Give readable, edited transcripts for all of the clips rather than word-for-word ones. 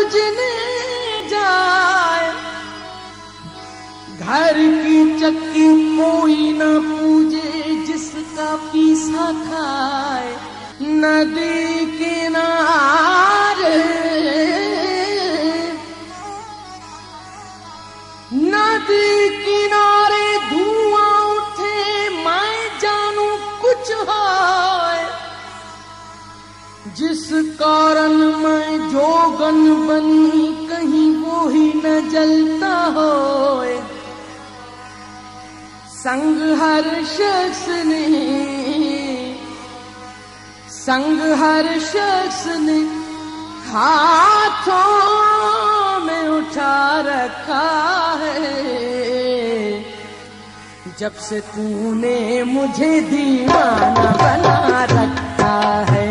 पूजने जाए, घर की चक्की कोई न पूजे जिसका पीसा खाए। नदी किनारे धुआं उठे, मैं जानू कुछ है जिस कारण मैं जोगन बनी, कहीं वो ही न जलता होए। संग हर शख्स ने हाथों में उठा रखा है, जब से तूने मुझे दीवाना बना रखा है।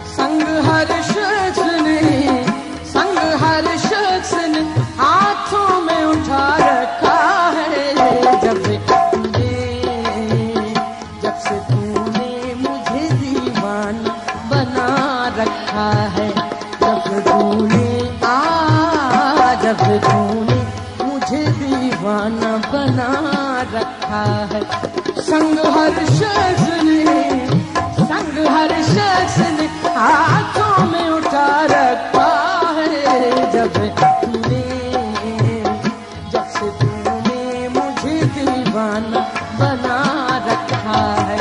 संग हर शख्स ने हाथों में उठा रखा है, जब से तूने मुझे दीवाना बना रखा है। जब तूने मुझे दीवाना बना रखा है। संग हर शख्स ने हाथों में उठा रखा है, जब से तूने मुझे दीवाना बना रखा है।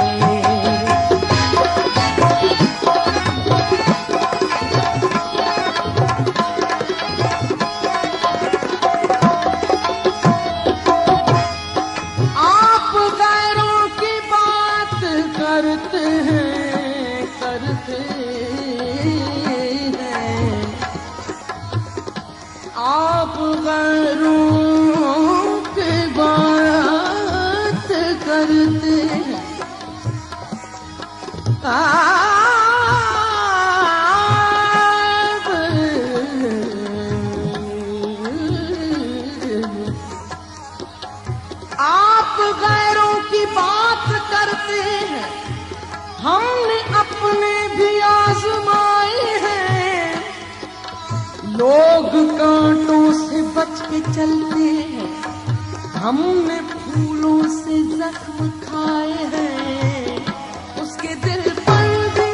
आप गैरों की बात करते हैं, आप गैरों की बात करते हैं, हमने अपने भी आजमाए हैं। लोग कांटों से बच के चलते हैं, हमने फूलों से जख्म खाए हैं। उसके दिल पर भी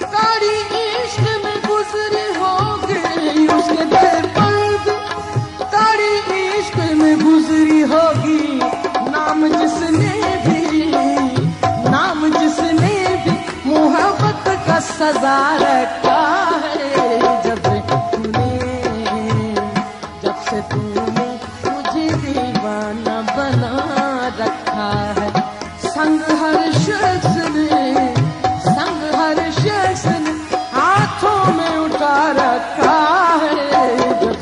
कड़ी इश्क में गुजरी होगी। उसके दिल पर भी कड़ी इश्क में गुजरी होगी। नाम जिसने भी मोहब्बत का सजा रखा है, जब से तूने मुझे दीवाना बना रखा है। संग हर शख्स ने हाथों में उठा रखा है, जब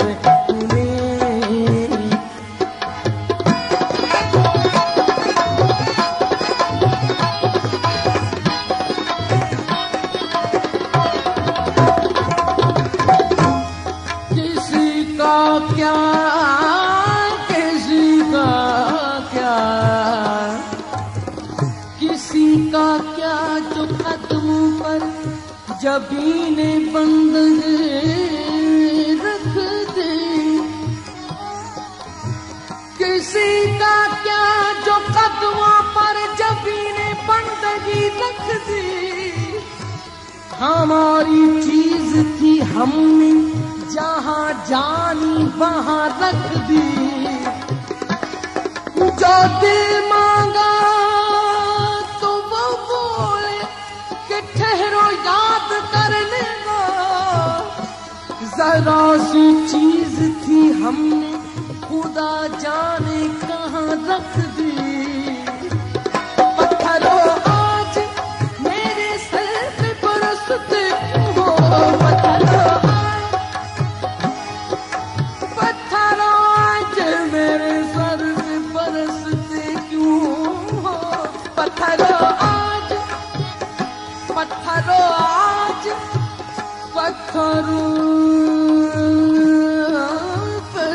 किसी का क्या जो कदमों पर जबीने बंदगी रख दे। किसी का क्या जो कदमों पर जबीने बंदगी रख दे। हमारी चीज थी, हमने जहां जानी वहां रख दी। जो दिल मांगा तो वो बोले कि ठहरो याद करने दो। जरा सी चीज थी, हमने खुदा जाने कहां रख दी। पत्थरों आज मेरे सर पे बरसते हो, पत्थरों आज मेरे सर पे बरसते क्यों हो। पत्थरों आज पत्थरों पे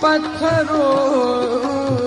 पत्थरों